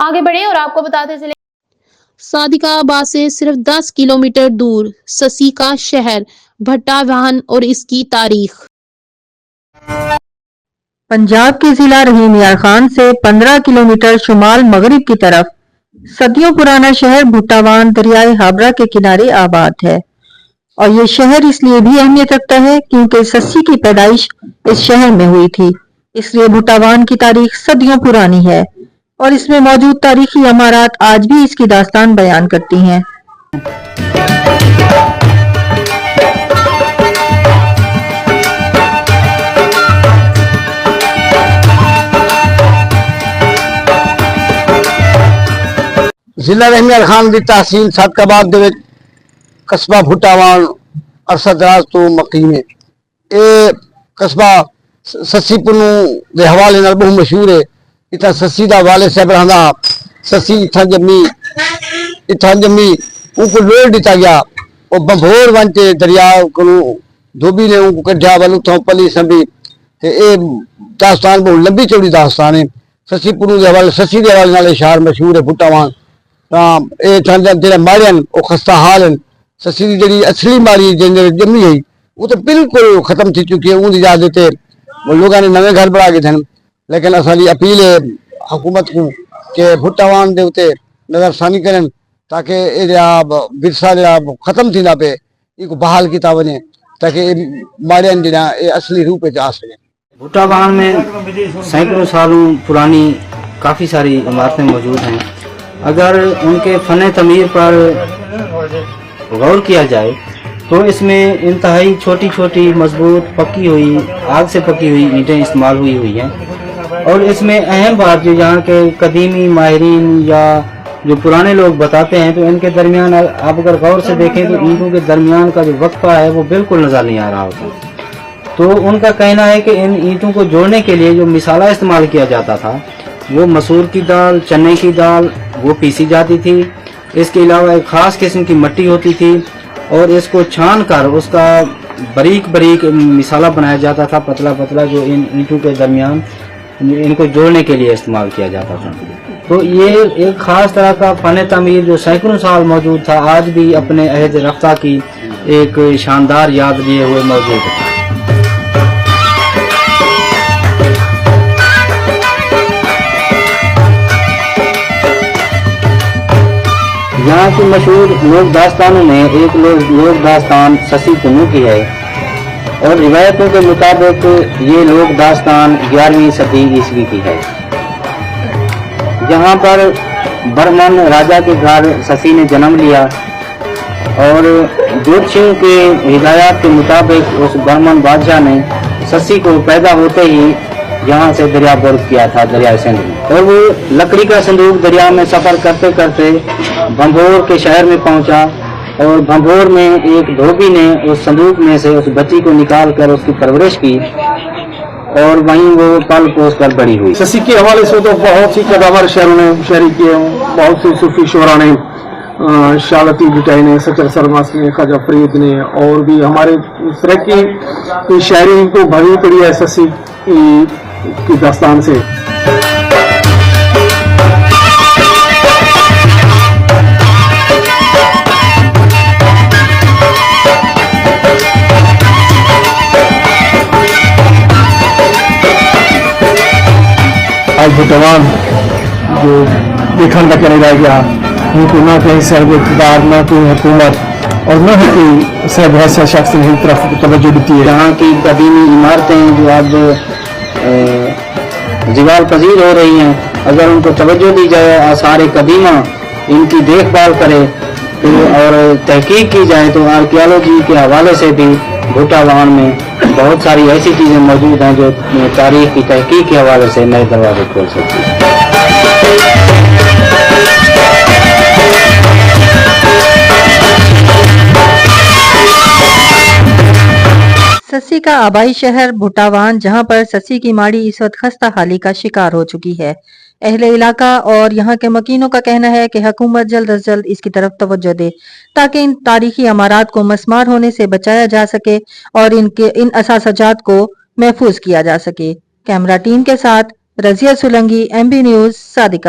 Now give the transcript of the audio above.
आगे बढ़े और आपको बताते चले सादिका आबाद से सिर्फ 10 किलोमीटर दूर ससी का शहर भट्टावान और इसकी तारीख। पंजाब के जिला रहीम यार खान से 15 किलोमीटर शुमाल मगरिब की तरफ सदियों पुराना शहर भुट्टावान दरियाए हाबरा के किनारे आबाद है और ये शहर इसलिए भी अहमियत रखता है क्योंकि सस्सी की पैदाइश इस शहर में हुई थी। इसलिए भुट्टावान की तारीख सदियों पुरानी है और इसमें मौजूद तारीखी इमारत आज भी इसकी दास्तान बयान करती हैं। ਜ਼ਿਲ੍ਹਾ ਰਹੀਮ ਯਾਰ ਖਾਨ ਦੀ ਤਹਿਸੀਲ ਸਾਦਕਾਬਾਦ ਦੇ ਵਿੱਚ ਕਸਬਾ ਭੁੱਟਾਵਾਨ ਅਰਸਾ ਦਰਾਜ਼ ਤੋਂ ਮਕੀਮ ਹੈ। ਇਹ ਕਸਬਾ ਸੱਸੀ ਪੁੰਨੂ ਦੇ ਹਵਾਲੇ ਨਾਲ ਬਹੁਤ ਮਸ਼ਹੂਰ ਹੈ। ਇੱਥੇ ਸੱਸੀ ਦਾ ਵਾਲੇ ਸਾਹਿਬ ਰਹਿੰਦਾ। ਸੱਸੀ ਇੱਥੇ ਜੰਮੀ उनको लोड़ दिता गया और बंभोर वंचे दरिया को धोबी ने उनको कढ़िया वाल उतों पली संभी ये दास्तान बहुत लंबी चौड़ी दास्तान है। ससी पुनू के हवाले ससी के हवाले नाल शहर मशहूर है भुट्टावान। जो माड़े हैं वो खस्ता हाल हैं। ससी की जी असली माड़ी जिन्हें जमी है वो तो बिल्कुल खत्म थी चुकी है। उनकी इजाजत लोगों ने नवे घर बना के थे, लेकिन असाली अपील है हुकूमत को कि भुट्टावान के उत्ते नजरसानी करें ताकि विरसा खत्म थी ना पे इनको बहाल किया वजे ताकि माड़े जरा असली रूप आ सके। भुट्टावान में सैकड़ों सालों पुरानी काफ़ी सारी इमारतें मौजूद हैं। अगर उनके फ़न तमीर पर गौर किया जाए तो इसमें इंतहाई छोटी छोटी मजबूत पक्की हुई आग से पकी हुई ईंटें इस्तेमाल हुई हैं। और इसमें अहम बात जो यहाँ के कदीमी माहिरीन या जो पुराने लोग बताते हैं तो इनके दरमियान आप अगर गौर से देखें तो ईंटों के दरमियान का जो वक्फा है वो बिल्कुल नज़र नहीं आ रहा होता। तो उनका कहना है कि इन ईंटों को जोड़ने के लिए जो मिसाला इस्तेमाल किया जाता था वो मसूर की दाल, चने की दाल वो पीसी जाती थी। इसके अलावा एक ख़ास किस्म की मिट्टी होती थी और इसको छान कर उसका बारीक बारीक मिसाला बनाया जाता था, पतला पतला, जो इन ईंटों के दरमियान इनको जोड़ने के लिए इस्तेमाल किया जाता था। तो ये एक ख़ास तरह का फ़न तमीर जो सैकड़ों साल मौजूद था आज भी अपने अहद रफ्ता की एक शानदार याद लिए हुए मौजूद है। यहाँ की मशहूर लोक दास्तानों में एक लोक दास्तान ससी पुन्नू की है और रिवायतों के मुताबिक ये लोक दास्तान 11वीं सदी ईस्वी की है। यहाँ पर बर्मन राजा के घर ससी ने जन्म लिया और जोतशिंह के हिदायत के मुताबिक उस बर्मन बादशाह ने ससी को पैदा होते ही यहाँ से दरिया बुर्द किया था, दरिया सिंध में। और वो लकड़ी का संदूक दरिया में सफ़र करते करते भंभोर के शहर में पहुँचा और भंभोर में एक धोबी ने उस संदूक में से उस बच्ची को निकाल कर उसकी परवरिश की और वहीं वो पल पोस कर बड़ी हुई। ससी के हवाले से तो बहुत सी कदावर शहरों ने शायरी किए, बहुत सी सूफी शोरा ने, शालती बिटाई ने, सचर सरमास ने, ख्वाजा फरीद ने और भी हमारे इस तरह की शायरी को भरी पड़ी है ससी की दास्तान से। आज भुट्टावान जो देखने का कहने रह गया, उनको ना कहीं साहब इक़्तिदार, ना कोई हुकूमत और न ही कोई सरबराह शख्स ने तरफ तवज्जो देती है। यहाँ की कदीमी इमारतें जो अब ज़वाल पजीर हो रही हैं, अगर उनको तवज्जो दी जाए, आसार कदीमा इनकी देखभाल करे तो और तहकीक की जाए तो आर्कियोलॉजी के हवाले से भी भुट्टावान में बहुत सारी ऐसी चीज़ें मौजूद हैं जो तारीख की तहकीक के हवाले से नए दरवाजे खोल सकती हैं। ससी का आबाई शहर भुट्टावान, जहां पर ससी की माड़ी इस वक्त खस्ता हाली का शिकार हो चुकी है। अहले इलाका और यहाँ के मकीनों का कहना है कि हुकूमत जल्द अज जल्द इसकी तरफ तवज्जो दे ताकि इन तारीखी इमारत को मस्मार होने से बचाया जा सके और इन असासजात को महफूज किया जा सके। कैमरा टीम के साथ रजिया सुलंगी, MB न्यूज, सादिका।